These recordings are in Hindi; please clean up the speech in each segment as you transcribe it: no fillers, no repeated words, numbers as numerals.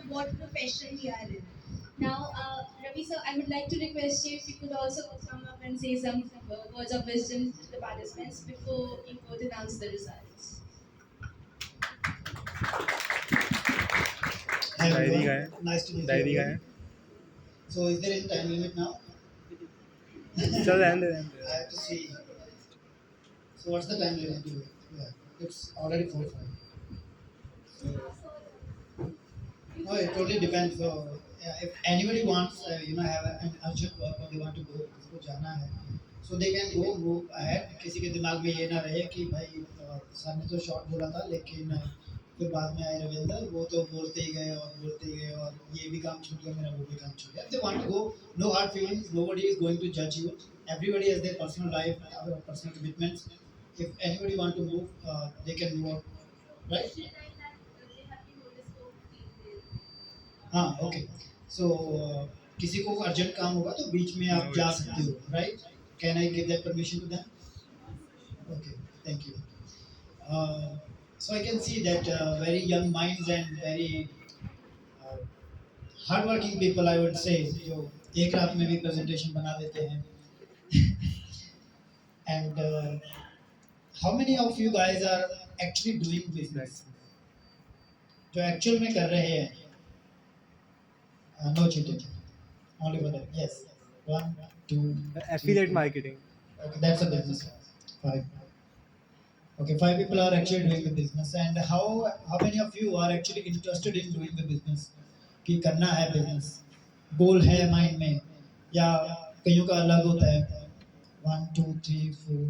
what profession we are in. Now, Ravi sir, I would like to request you if you could also come up and say some words of wisdom to the participants before you both announce the results. Hi everyone, nice to meet you again. So is there any time limit now? चल रहने दे I have to see. So what's the time limit? Yeah, it's already 45. No, it totally depends. So yeah, if anybody wants, have an urgent work or they want to go, इसको जाना है, so they can go move ahead. किसी के दिमाग में ये ना रहे कि भाई सर ने तो शॉर्ट बोला था लेकिन फिर बाद में आए रविंदर वो तो बोलते ही गए और ये भी काम छूट गया मेरा वो भी काम छूट गया. If they want to go, no hard feelings. Nobody is going to judge you. Everybody has their personal life, personal commitments. If anybody want to move, they can move out, right? हाँ ओके सो किसी को अर्जेंट काम होगा तो बीच में आप जा सकते हो right can I give that permission to them okay thank you so I can see that very young minds and very hardworking people I would say जो एक रात में भी presentation बना देते हैं and how many of you guys are actually doing business जो actual में कर रहे हैं no cheating only for that yes one two affiliate marketing. okay that's a business five okay five people are actually doing the business and how many of you are actually interested in doing the business कि करना है business goal है mind में या कईयों का अलग होता है 1 2 3 4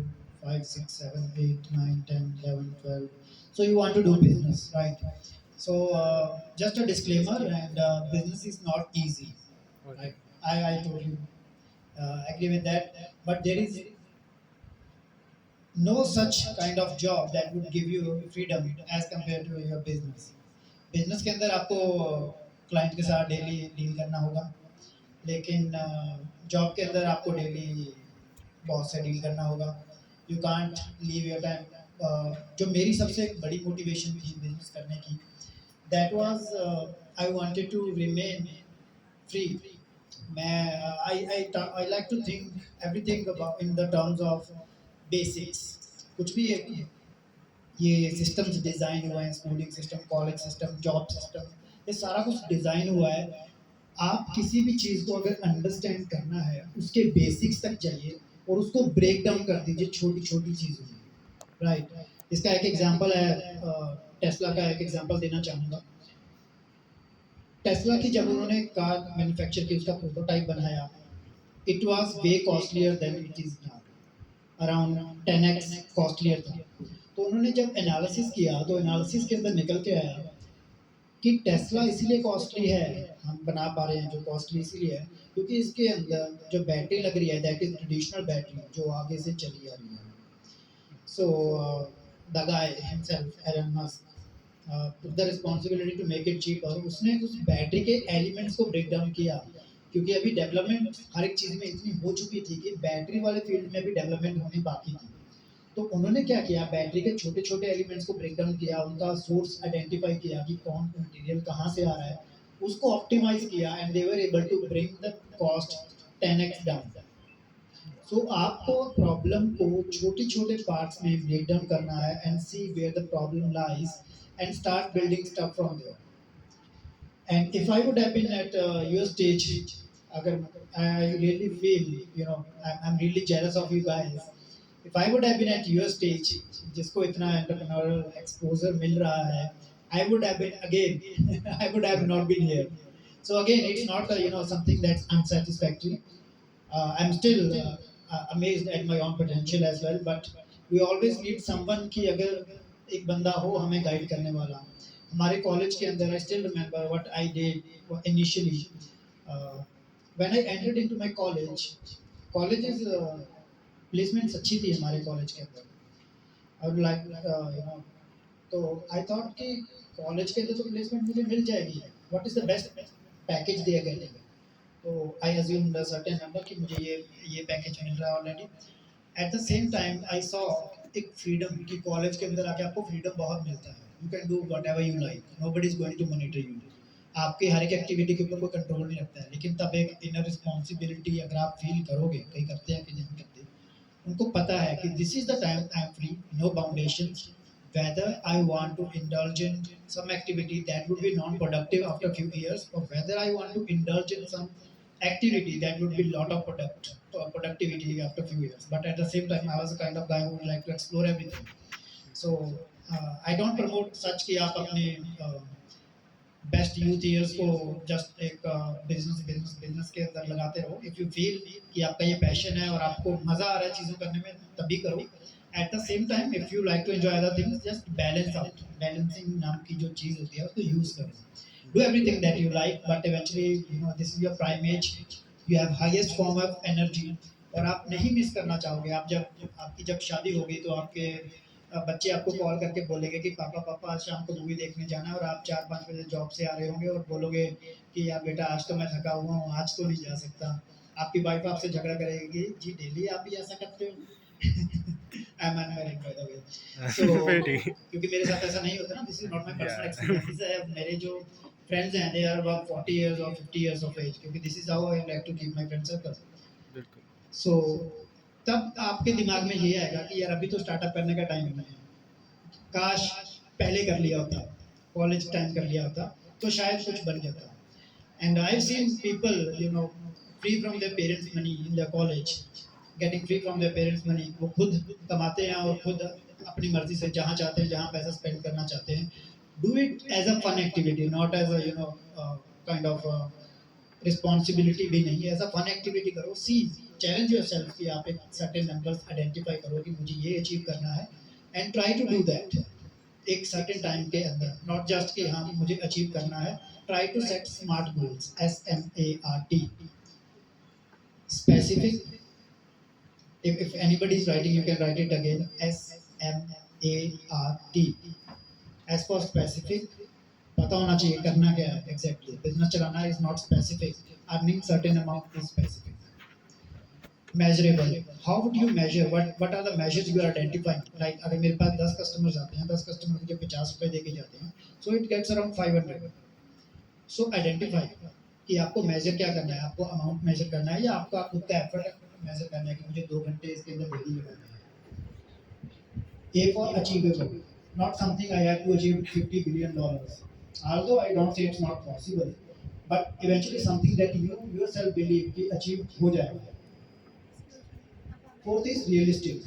5 6 7 8 9 10 11 12 so you want to do business right so just a disclaimer and business is not easy right I totally agree with that but there is no such kind of job that would give you freedom as compared to your business. Business के अंदर आपको क्लाइंट के साथ डेली डील करना होगा लेकिन जॉब के अंदर आपको डेली बॉस से डील करना होगा you can't leave your time जो मेरी सबसे बड़ी मोटिवेशन थी बिजनेस करने की that was I wanted to remain free मैं I like to think everything about in the terms of basics कुछ भी एक ये सिस्टम्स डिज़ाइन हुए हैं schooling system college system job system ये सारा कुछ डिज़ाइन हुआ है आप किसी भी चीज़ को अगर अंडरस्टैंड करना है उसके बेसिक्स तक जाइए और उसको ब्रेक डाउन कर दीजिए छोटी छोटी चीज़ों में राइट इसका एक एग्जांपल है टेस्ला का एक एग्जांपल देना चाहूँगा टेस्ला की जब उन्होंने कार मैन्युफैक्चर की उसका प्रोटोटाइप बनाया it was way costlier then it is now around 10x costlier था तो उन्होंने जब एनालिसिस किया तो एनालिसिस के अंदर निकल के आया कि टेस्ला इसीलिए कॉस्टली है हम बना पा रहे हैं जो कॉस्टली इसीलिए है क्योंकि इसके अंदर जो बैटरी लग रही है दैट इज ट्रेडिशनल बैटरी जो आगे से चली आ रही है so the guy himself Elon Musk took the responsibility to make it cheaper उसने उस बैटरी के एलिमेंट्स को ब्रेक डाउन किया क्योंकि अभी डेवलपमेंट हर एक चीज़ में इतनी हो चुकी थी कि बैटरी वाले फील्ड में भी डेवलपमेंट होनी बाकी थी तो उन्होंने क्या किया बैटरी के छोटे छोटे एलिमेंट्स को ब्रेक डाउन किया उनका सोर्स आइडेंटिफाई किया कि कौन मटेरियल कहाँ से आ रहा है उसको ऑप्टिमाइज किया and they were able to bring the cost 10x down so आपको प्रॉब्लम को छोटे छोटे पार्ट्स में ब्रेक डाउन करना है and see where the problem lies and start building stuff from there and if I would have been at your stage अगर I really feel I'm really jealous of you guys if I would have been at your stage जिसको इतना entrepreneurial exposure मिल रहा है I would have been again I would have not been here so again it's not something that's unsatisfactory I'm still amazed at my own potential as well but we always need someone कि अगर एक बंदा हो हमें गाइड करने वाला हमारे कॉलेज के अंदर I still remember what I did initially when I entered into my colleges placements अच्छी थी हमारे कॉलेज के अंदर आई वुड लाइक तो आई थॉट कि कॉलेज के अंदर तो प्लेसमेंट मुझे मिल जाएगी what is the best package they are getting तो I assume the certain number कि मुझे ये पैकेज मिल रहा है already at the same time I saw एक फ्रीडम कि कॉलेज के अंदर आके आपको फ्रीडम बहुत मिलता है you can do whatever you like nobody is going to monitor you आपकी हर एक एक्टिविटी के ऊपर कोई कंट्रोल नहीं रखता है, लेकिन तब एक इनर रिस्पॉन्सिबिलिटी अगर आप फील करोगे, कई करते हैं कि नहीं करते, उनको पता है कि this is the time I am free, no boundations, whether I want to indulge in some activity that would be non-productive after a few years, or whether I want to indulge in some activity that would be lot of productivity after a few years. But at the same time, I was the kind of guy who would like to explore everything. So I don't promote such कि आप अपने बेस्ट यूथ ईयर्स को जस्ट एक बिजनेस के अंदर लगाते रहो. इफ़ यू फील कि आपका ये पैशन है और आपको मज़ा आ रहा है चीज़ों करने में, तभी करो. At the same time if you like to enjoy other things, just balance out. Balancing नाम की जो चीज़ होती है उसको यूज़ करो. Do everything that you like, but eventually you know this is your prime age, you have highest form of energy, और आप नहीं मिस करना चाहोगे. आप जब आपकी जब शादी होगी तो आपके बच्चे आपको कॉल करके बोलेंगे कि पापा पापा आज शाम को मूवी देखने जाना है, और आप 4-5 बजे जॉब से आ रहे होंगे और बोलोगे कि यार बेटा आज तो मैं थका हुआ हूँ, आज तो नहीं जा सकता. आपकी वाइफ आपसे झगड़ा करेगी, जी डेली आप ही ऐसा करते हो. I am unmarried by the way. So फिर ठीक. क्योंकि मेरे साथ ऐसा नहीं होता ना, this is not my personal Yeah. Experience है. मेरे जो फ्रेंड्स हैं दे आर अबाउट 40 इयर्स और 50 इयर्स ऑफ एज, क्योंकि this is how I like to keep my friend circle. बिल्कुल. सो तब आपके दिमाग में ये आएगा कि यार अभी तो स्टार्टअप करने का टाइम नहीं है, काश पहले कर लिया होता, कॉलेज टाइम कर लिया होता तो शायद कुछ बन जाता. And I have seen people you know free from their parents money in their college, getting free from their parents money. वो खुद कमाते हैं और खुद अपनी मर्जी से जहाँ चाहते हैं, जहाँ पैसा स्पेंड करना चाहते हैं. Do it as a fun activity, not as a you know kind of responsibility भी नहीं, एज अ फन एक्टिविटी करो. सी चैलेंज योरसेल्फ कि आप एक सर्टेन नंबर्स आइडेंटिफाई करो कि मुझे ये अचीव करना है, and try to do that एक सर्टेन टाइम के अंदर. नॉट जस्ट कि हाँ मुझे अचीव करना है. Try to set smart goals, SMART, specific. if anybody is writing you can write it again, SMART. as for specific, पता होना चाहिए करना क्या है एग्जैक्टली. बिजनेस चलाना is not specific, earning certain amount is specific. measurable, how would you measure, what are the measures you are identifying? Like अगर मेरे पास 10 कस्टमर्स आते हैं, 10 कस्टमर मुझे 50 रुपए दे के जाते हैं, so it gets around 500. so identify कि आपको मेजर क्या करना है. आपको अमाउंट मेजर करना है या आपका खुद का एफर्ट मेजर करना है कि मुझे 2 घंटे इसके अंदर डेली लगाना है. A for achievable, not something I have to achieve $50 billion. Although I don't say it's not possible, but eventually something that you yourself believe कि achieve हो जाएगा. फोर्थ इज रियलिस्टिक,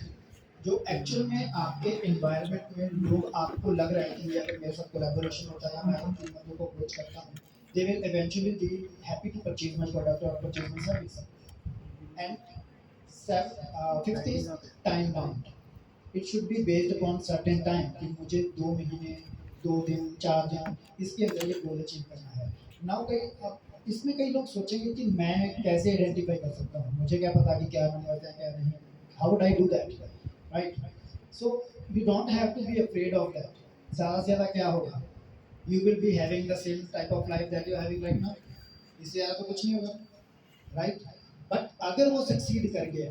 जो एक्चुअल में आपके एनवायरनमेंट में लोग आपको लग रहा है कि अगर मेरे साथ कोलैबोरेशन होता है, मैं उन कीमतों को अप्रोच करता हूँ, they will eventually be happy to purchase my product और purchase my service. And fifth is time bound. It should be based upon certain time कि मुझे 2 महीने 2 दिन 4 दिन इसके अंदर ये गोल अचीव करना है. नाउ इसमें कई लोग सोचेंगे कि मैं कैसे आइडेंटिफाई कर सकता हूँ, मुझे क्या पता कि क्या नंबर है क्या नहीं. How would I do that, right? So we don't have to be afraid of that. ज़्यादा से ज़्यादा क्या होगा, you will be having the same type of life that you are having right now. इससे ज़्यादा तो कुछ नहीं होगा, राइट? बट अगर वो सक्सीड कर गया,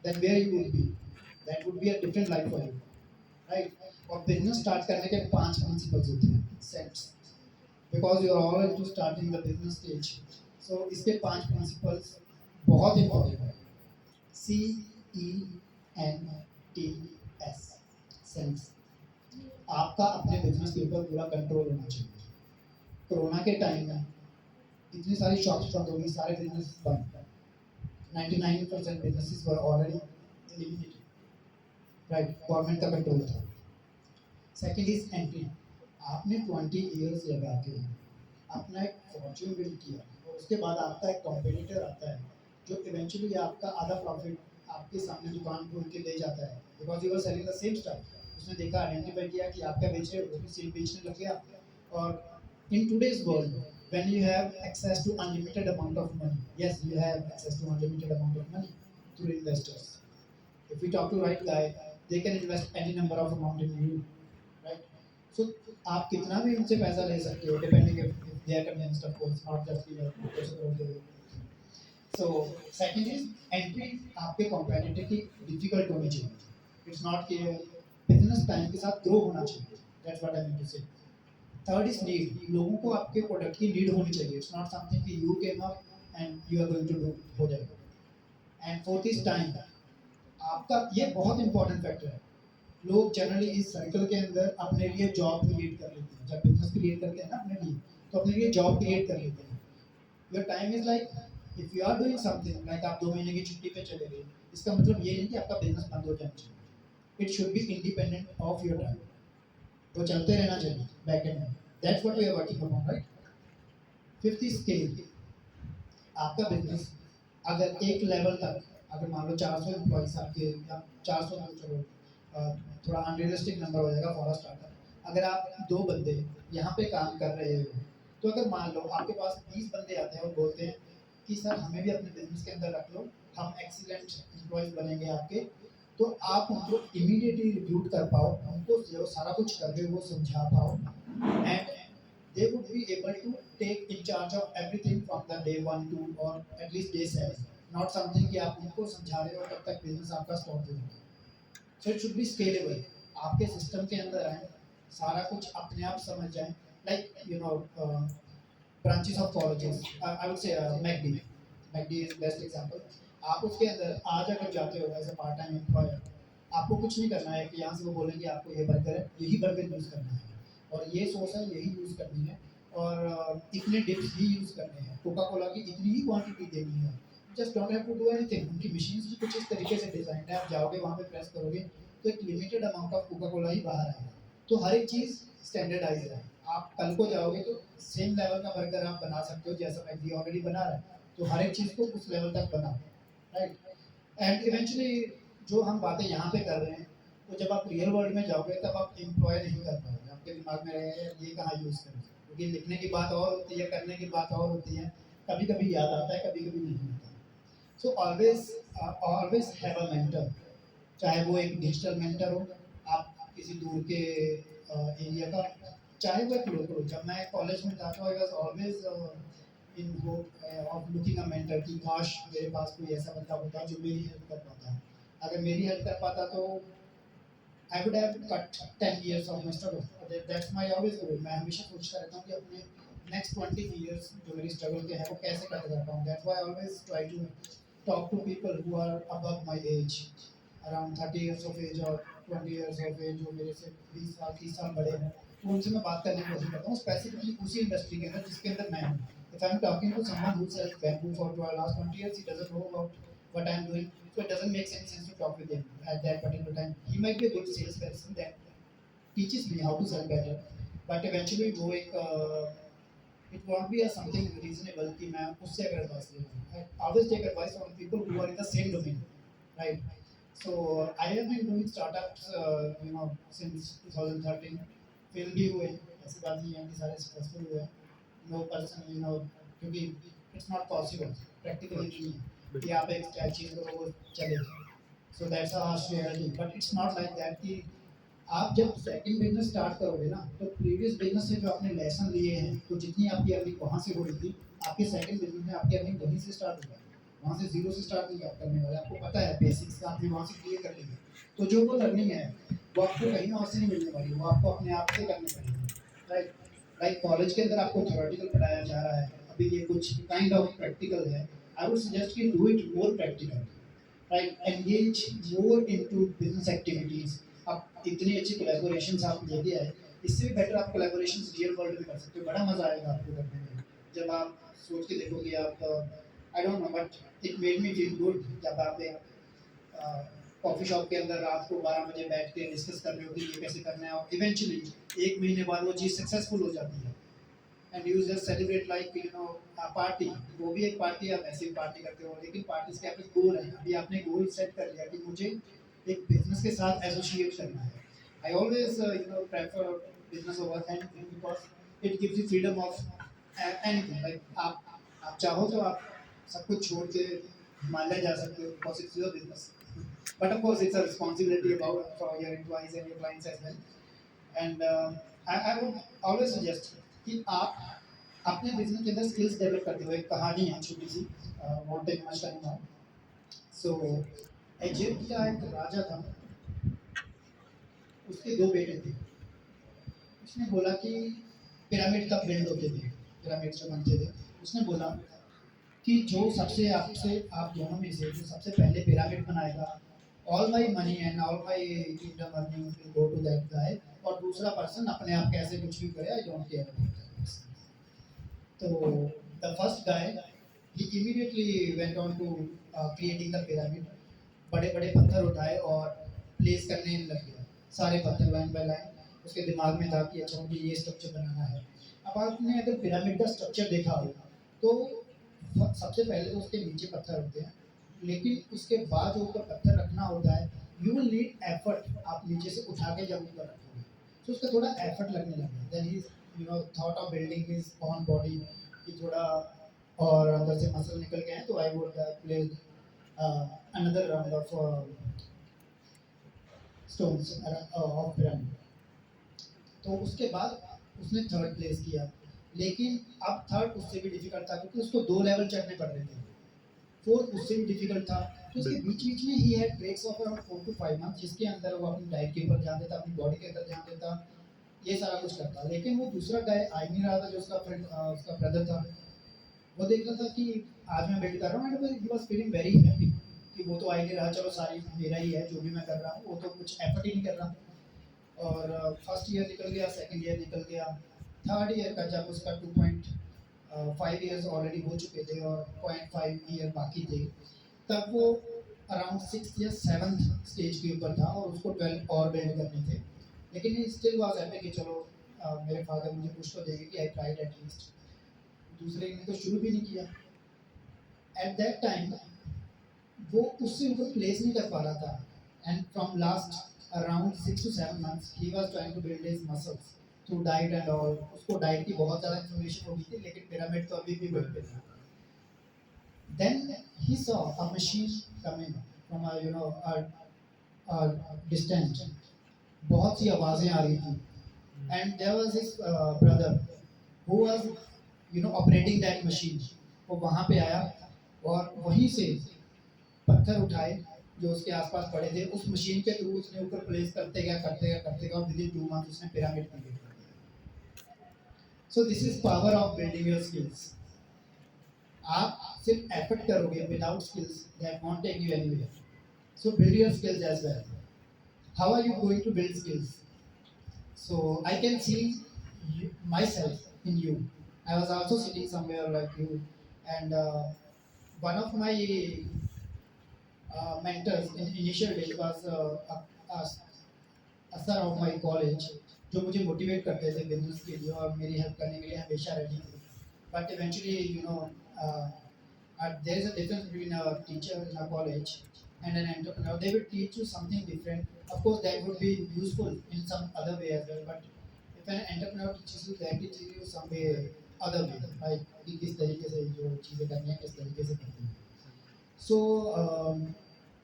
then where you will be, that would be a different life for you, right? और बिजनेस स्टार्ट करने के 5 प्रिंसिपल्स होते हैं, sets, because you are all into starting the business stage. So इसके 5 प्रिंसिपल्स बहुत इंपॉर्टेंट है. CENTS, sense. आपका अपने बिजनेस के ऊपर पूरा कंट्रोल होना चाहिए. कोरोना के टाइम में इतनी सारी शॉप्स बंद हो गई, सारे बिजनेस बंद. 99% businesses were already eliminated, right? Government का कंट्रोल था. Second is entry. आपने 20 इयर्स लगा के अपना एक फॉर्च्यून बिल्ड किया, और उसके बाद आपका एक कॉम्पिटिटर आता है जो इवेंचुअली आपका आधा प्रॉफिट आपके सामने दुकान खोल के ले जाता है, because you are selling the same stuff. उसने देखा, आइडेंटिफाई किया कि आप क्या बेच रहे हो, वो भी सेम बेचने लग गया. और in today's world when you have access to unlimited amount of money, yes you have access to unlimited amount of money through investors. If you talk to right guy, they can invest any number of amount in you, right? So आप कितना भी उनसे पैसा ले सकते हो, depending if they are convinced, of course, not just कि पैसे करोड़ दे. So second is entry. आपके कॉम्पिटिटर की डिफिकल्ट होनी चाहिए. इट्स नॉट कि बिजनेस टाइम के साथ ग्रो होना चाहिए. That's what I mean to say. Third is need, लोगों को आपके प्रोडक्ट की नीड होनी चाहिए, इट्स नॉट समथिंग कि you came up and you are going to do हो जाएगा। एंड फोर्थ इज टाइम, आपका ये बहुत इंपॉर्टेंट फैक्टर है। लोग जनरली इस सर्कल के अंदर अपने लिए जॉब क्रिएट कर लेते हैं, जब बिजनेस क्रिएट करते हैं ना अपने लिए, तो अपने लिए जॉब क्रिएट कर लेते हैं। Your time is like, if you are doing something like आप 2 महीने की छुट्टी पे चले गए, इसका मतलब ये नहीं कि आपका बिजनेस बंद हो जाना चाहिए। It should be independent of your time, तो चलते रहना चाहिए बैक एंड में। That's what we are working upon, right. Fifth is scale, आपका बिजनेस अगर एक लेवल तक, अगर मान लो 400 एम्प्लॉइज आपके, या 400 ना, चलो थोड़ा अनरियलिस्टिक नंबर हो जाएगा फॉर अ स्टार्टअप, अगर आप 2 बंदे यहाँ पे काम कर रहे हो, तो अगर मान लो आपके पास 20 बंदे आते हैं और बोलते हैं कि सर हमें भी अपने बिजनेस के अंदर रख लो, हम एक्सीलेंट एम्प्लॉयज बनेंगे आपके, तो आप उनको इमीडिएटली रिक्रूट कर पाओ, उनको जो सारा कुछ कर रहे हो वो समझा पाओ, and they would be able to take in charge of everything from the day 1 to or at least day 7, not something कि आप उनको समझा रहे हो तब तक बिजनेस आपका स्टॉप हो जाएगा। So it should be scalable, आपके सिस्टम के अंदर आए, सारा कुछ अपने आप समझ जाए, like you know branches of colleges, I would say McD is best example. आप उसके अंदर आज अगर जाते हो as a part time employer, आपको कुछ नहीं करना है कि यहाँ से वो बोलेंगे आपको ये बर्गर है, यही बर्गर यूज़ करना है, और ये सॉस है यही यूज़ करनी है, और इतने डिप्स ही यूज़ करने हैं, कोका कोला की इतनी ही क्वांटिटी देनी है, just don't have to do anything. उनकी मशीन्स भी कुछ इस तरीके से डिजाइन है, आप जाओगे वहाँ पे प्रेस करोगे तो एक limited amount of Coca Cola ही बाहर आएगा, तो हर एक चीज़ स्टैंडर्डाइज है। आप कल को जाओगे तो सेम लेवल का बर्गर आप बना सकते हो जैसा मैकडी ऑलरेडी बना रहा है, तो हर एक चीज़ को उस लेवल तक बनाओ, राइट। एंड इवेंचुअली जो हम बातें यहाँ पे कर रहे हैं, तो जब आप रियल वर्ल्ड में जाओगे तब आप एम्प्लॉय नहीं कर पाओगे, आपके दिमाग में रहेगा यार ये कहाँ यूज़ करें, क्योंकि लिखने की बात और होती है, करने की बात और होती है, कभी कभी याद आता है, कभी कभी नहीं आता। So always have a mentor, चाहे वो एक डिजिटल मेंटर हो, आप किसी दूर के एरिया का, चाहे वो एक लोकल हो। जब मैं कॉलेज में था तो I was always in hope of looking a mentor, कि काश मेरे पास कोई ऐसा बंदा होता जो मेरी हेल्प कर पाता। अगर मेरी हेल्प कर पाता तो I would have cut 10 years of my struggle, that's my always goal. मैं हमेशा सोचता रहता हूँ कि अपने नेक्स्ट 20 years जो मेरी स्ट्रगल के हैं वो कैसे कट कर पाऊँ। That's why I always try to talk to people who are above my age, around 30 years of age or 20 years of age, जो मेरे से 20 साल 30 साल बड़े हैं, तो उनसे मैं बात करने की कोशिश करता हूँ स्पेसिफिकली उसी इंडस्ट्री के अंदर जिसके अंदर मैं हूँ। If I'm talking to someone who sells bamboo for the last 20 years, he doesn't know about what I'm doing, so it doesn't make any sense to talk with him at that particular time. He might be a good salesperson that teaches me how to sell better, but eventually वो एक it won't be a something reasonable कि मैं उससे अगर एडवाइस ले लूँ। I always take advice from people who are in the same domain, right? So I have been doing startups, since 2013. Fail भी हुए, ऐसी बात नहीं है कि सारे सक्सेसफुल हुए। नो पर्सन, क्योंकि इट्स नॉट पॉसिबल, प्रैक्टिकली नहीं है कि आप एक चीज़ को वो चले। So that's a harsh reality, but it's not like that कि आप जब सेकंड बिजनेस स्टार्ट करोगे ना, तो प्रीवियस बिजनेस से जो आपने लेसन लिए हैं, तो जितनी आपकी अर्निंग वहाँ से हो रही थी, आपके सेकंड बिजनेस में आपकी अर्निंग वहीं से स्टार्ट होगा, वहाँ से जीरो से स्टार्ट नहीं आप करने वाले। आपको पता है बेसिक्स आपने वहाँ से क्लियर कर लिए, तो जो वो लर्निंग है वो आपको कहीं और से नहीं मिलने वाली, वो आपको अपने आप से करनी पड़ेगी, राइट। लाइक कॉलेज के अंदर आपको थ्योरेटिकल पढ़ाया जा रहा है, अभी ये कुछ काइंड ऑफ प्रैक्टिकल है। आई वुड सजेस्ट कि do it more practical, right, engage more into business activities. आप इतनी अच्छी कोलैबोरेशंस आप लेके आए, इससे भी बेटर आप कोलैबोरेशंस रियल वर्ल्ड में कर सकते हो, बड़ा मजा आएगा आपको करने में। जब आप सोच के देखोगे, आप I don't know but it made me feel good जब आप एक कॉफ़ी शॉप के अंदर रात को 12 बजे बैठ के डिस्कस कर रहे हो कि ये कैसे करना है, और इवेंचुअली 1 महीने बाद वो चीज़ सक्सेसफुल हो जाती है, and you just celebrate like party. वो भी एक पार्टी, आप ऐसे ही पार्टी करते हो, लेकिन पार्टी के आपके गोल है। अभी आपने गोल सेट कर लिया कि मुझे एक बिजनेस के साथ एसोसिएट करना है। I always prefer business over anything, because it gives you freedom of anything. Like आप चाहो तो आप सब कुछ छोड़ के हिमालय जा सकते हो, because it's your business, but of course it's a responsibility about for your employees and your clients as well. And I would always suggest कि आप अपने बिजनेस के अंदर स्किल्स डेवलप करते हो। एक कहानी है छोटी सी, won't take much time now. So Egypt का एक राजा था, उसके 2 बेटे थे। उसने बोला कि पिरामिड कब बिल्ड होते थे, पिरामिड जो बनते थे, उसने बोला कि जो सबसे आपसे आप दोनों में से जो सबसे पहले पिरामिड बनाएगा, all my money and all my kingdom earning will go to that guy, और दूसरा पर्सन अपने आप कैसे कुछ भी करे, I don't care about that. तो द फर्स्ट गाय ही immediately went on to creating the pyramid, बड़े बड़े पत्थर उठाए और प्लेस करने लग गया, सारे पत्थर लाइन बाय लाइन। उसके दिमाग में था कि अच्छा मुझे ये स्ट्रक्चर बनाना है। अब आपने अगर पिरामिड का स्ट्रक्चर देखा हो तो सबसे पहले तो उसके नीचे पत्थर होते हैं, लेकिन उसके बाद जो ऊपर पत्थर रखना होता है, यू विल नीड एफर्ट, आप नीचे से उठा के जब ऊपर रखोगे तो उसका थोड़ा एफर्ट लगने लगेगा। Then he thought of building his own body कि थोड़ा और अंदर से मसल निकल गए हैं, तो I would place another round of stones of pyramid। तो उसके बाद उसने थर्ड प्लेस किया, लेकिन अब थर्ड उससे भी डिफिकल्ट था क्योंकि उसको 2 लेवल चढ़ने पड़ रहे थे। फोर्थ उससे भी डिफिकल्ट था, तो उसके बीच बीच में ही है breaks of around 4 to 5 month, जिसके अंदर वो अपनी डाइट के ऊपर ध्यान देता, अपनी बॉडी के अंदर ध्यान देता, ये सारा कुछ करता। लेकिन वो दूसरा गाय आ नहीं रहा था, जो उसका फ्रेंड उसका ब्रदर था। वो देख रहा था कि आज मैं बिल्ड कर रहा हूँ, and he was feeling very happy कि वो तो आ ही नहीं रहा, चलो सारी मेरा ही है, जो भी मैं कर रहा हूँ वो तो कुछ एफर्ट ही नहीं कर रहा। और फर्स्ट ईयर निकल गया, सेकंड ईयर निकल गया, थर्ड ईयर का जब उसका 2.5 ईयर्स ऑलरेडी हो चुके थे और 0.5 ईयर बाकी थे, तब वो अराउंड 6th या 7th स्टेज के ऊपर था और उसको 12 और बिल्ड करने थे। लेकिन ही स्टिल वाज हैप्पी कि चलो मेरे फादर मुझे कुछ तो देंगे कि आई ट्राइड एटलीस्ट। दूसरे ने तो शुरू भी नहीं किया। एट दैट टाइम वो उससे ऊपर प्लेस नहीं कर पा रहा था, and from last around 6 to 7 months he was trying to build his muscles through diet and all. उसको डाइट की बहुत ज़्यादा इन्फॉर्मेशन हो गई थी, लेकिन पिरामिड तो अभी भी वहीं पे था। Then he saw a machine coming from a distance, बहुत सी आवाज़ें आ रही थी, and there was his brother who was operating that machine. वो वहाँ पे आया और वहीं से पत्थर उठाए जो उसके आसपास पड़े थे, उस मशीन के थ्रू उसने ऊपर प्लेस करते गया और विद इन 2 मंथ उसने पिरामिड क्रिएट कर दिया। So this is power of building your skills. आप सिर्फ एफर्ट करोगे without skills, that won't take you anywhere. So build your skills as well. How are you going to build skills? So I can see myself in you. I was also sitting somewhere like you, and one of my mentors in initial days was a sir of my college, जो मुझे मोटिवेट करते थे बिजनेस के लिए और मेरी हेल्प करने के लिए हमेशा रेडी थे। But eventually there is a difference between a teacher in a college and an entrepreneur. They will teach you something different. Of course, that would be useful in some other way as well. But if an entrepreneur teaches you, that teaches you some way other way, right? कि किस तरीके से जो चीज़ें करनी है, किस तरीके से करनी है। So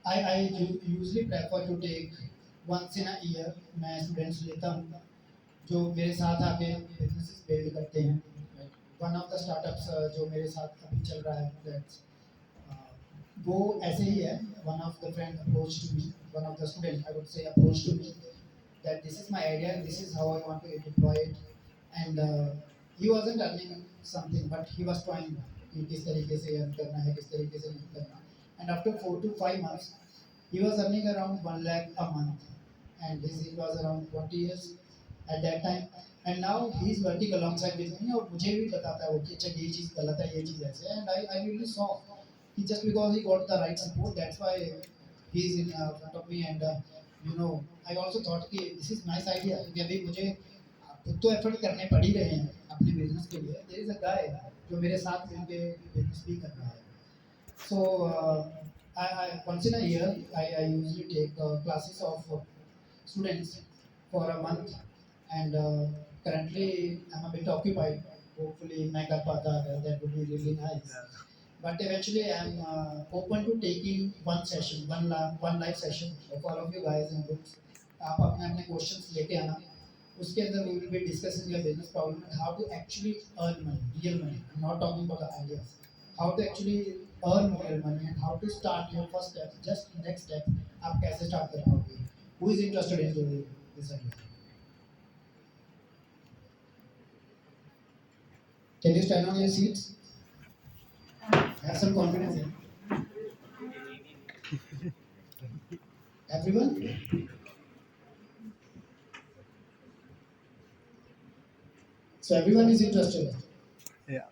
I usually prefer to take once in a year, मैं students लेता हूँ जो मेरे साथ आके businesses build करते हैं। One of the startups जो मेरे साथ अभी चल रहा है, that's वो ऐसे ही है। One of the friend approached to me, one of the student I would say approached to me that this is my idea and this is how I want to deploy it, and he wasn't earning something but he was trying कि किस तरीके से earn करना है, किस तरीके से नहीं करना। And after 4 to 5 months he was earning around 1 lakh a month, and his age was around 20 years at that time, and now he is working alongside with me और मुझे भी बताता है वो कि अच्छा ये चीज़ गलत है, ये चीज़ ऐसे है, and I really saw कि just because he got the right support, that's why he is in front of me, and I also thought कि this is nice idea कि अभी मुझे खुद तो एफर्ट करने पड़ ही रहे हैं अपने बिजनेस के लिए, there is a guy जो मेरे साथ मिलके बिजनेस भी कर रहा है। So I once in a year I usually take classes of students for a month, and currently I'm a bit occupied. Hopefully मैं कर पाता है, that would be really nice. But eventually I'm open to taking one session, one live session of all of you guys in groups. आप अपने अपने questions लेके आना, उसके अंदर we will be discussing your business problem and how to actually earn money, real money. I'm not talking about the ideas. How to actually earn real money and how to start your first step, just next step, आप कैसे start कर पाओगे? Who is interested in doing this idea? Can you stand on your seats? Have some confidence in everyone. So everyone is interested. Yeah.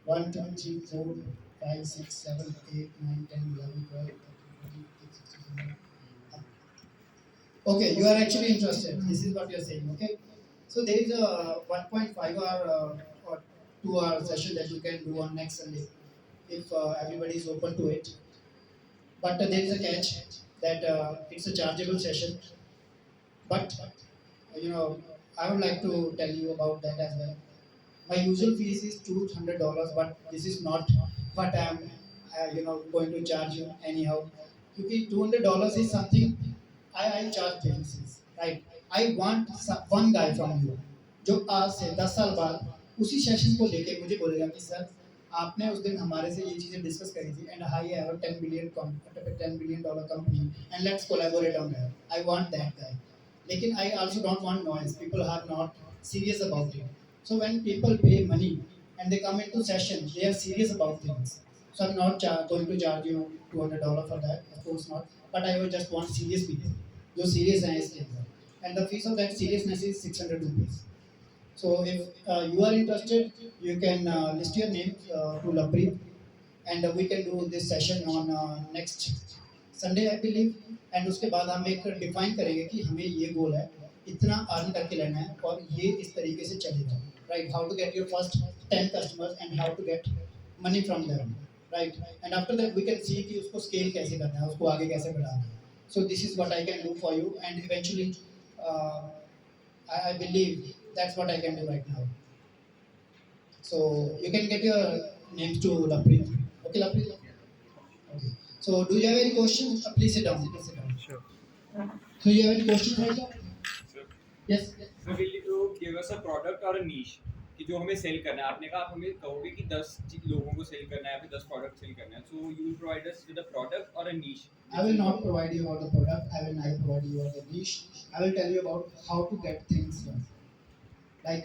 1, 2, 3, 4, 5, 6, 7, 8, 9, 10, 11, 12, 13, 14, 15, 16, 17. Okay, you are actually interested. This is what you are saying. Okay. So there is a 1.5 hour or 2 hour session that you can do on next Sunday if everybody is open to it. But there is a catch that it's a chargeable session. But I would like to tell you about that as well. My usual fees is $200, but this is not what I am going to charge you anyhow. Because $200 is something I charge businesses, right? I want one guy from you जो आज से 10 साल बाद उसी सेशन को लेके मुझे बोलेगा कि सर आपने उस दिन हमारे से ये चीजें डिस्कस करी थी and I have a 10 billion dollar company and let's collaborate on that. I want that guy. लेकिन I also don't want noise. People are not serious about it. So when people pay money and they come into session, they are serious about things. So I'm not going to charge you $200 for that, of course not. But I will just want serious people, जो serious हैं इसके अंदर. And the fees of that seriousness is 600 rupees. So if you are interested, you can list your name to Labpreet, and we can do this session on next Sunday, I believe. And उसके बाद हम एक डिफाइन करेंगे कि हमें ये गोल है, इतना अर्न करके लेना है और ये इस तरीके से चलेगा, right? How to get your first 10 customers and how to get money from them, right? And after that we can see कि उसको scale कैसे करना है, उसको आगे कैसे बढ़ाना है. So this is what I can do for you, and eventually uh, I believe that's what I can do right now. So you can get your names to Laprit. Okay, Laprit? Okay. So do you have any questions? Please sit down. Please sit down. Sure. So you have any questions right now? Sir, Yes. so will you give us a product or a niche कि जो हमें सेल करना है? आपने कहा आप हमें कहोगे कि 10 लोगों को सेल करना है या फिर 10 प्रोडक्ट सेल करना है. So you will provide us with a product or a niche? I will not provide you about the product. I will not provide you about the niche. I will tell you about how to get things done. Like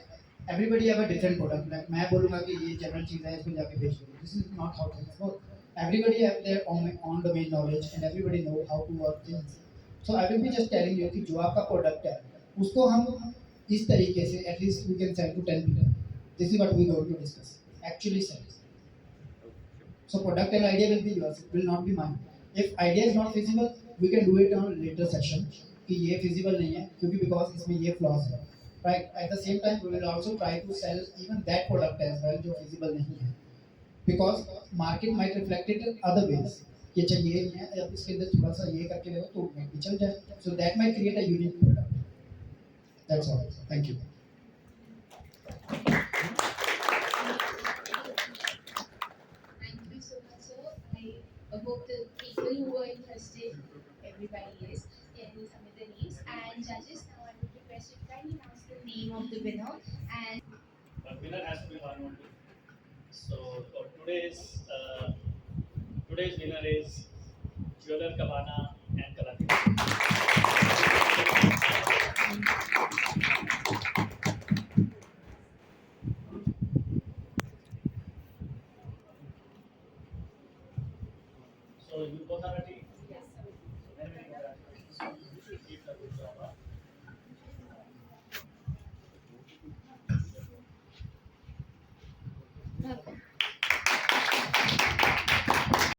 everybody have a different product. Like मैं बोलूँगा कि ये जनरल चीज़ है, इसको जाके बेच दो. This is not how things work. Everybody have their own domain knowledge and everybody know how to work things. So I will be just telling you कि जो आपका product है, उसको हम इस तरीके से at least we can sell to 10 people. This is what we going to discuss. Actually sell. So product and idea will be yours. It will not be mine. If idea is not feasible, we can do it on a later session. कि ये feasible नहीं है क्योंकि because इसमें ये flaws है. Right. At the same time, we will also try to sell even that product as well जो feasible नहीं है. Because market might reflect it in other ways. कि अच्छा ये नहीं है, अब इसके अंदर थोड़ा सा ये करके देखो तो भी चल जाए. So that might create a unique product. That's all. Thank you. Thank you so much, sir. I hope the people who are interested, everybody is, can submit their names. And judges, now I would request you to kindly announce the name of the winner. And The winner has to be one only. So for today's winner is Jeweler Cabana and Kalati. So you both are ready.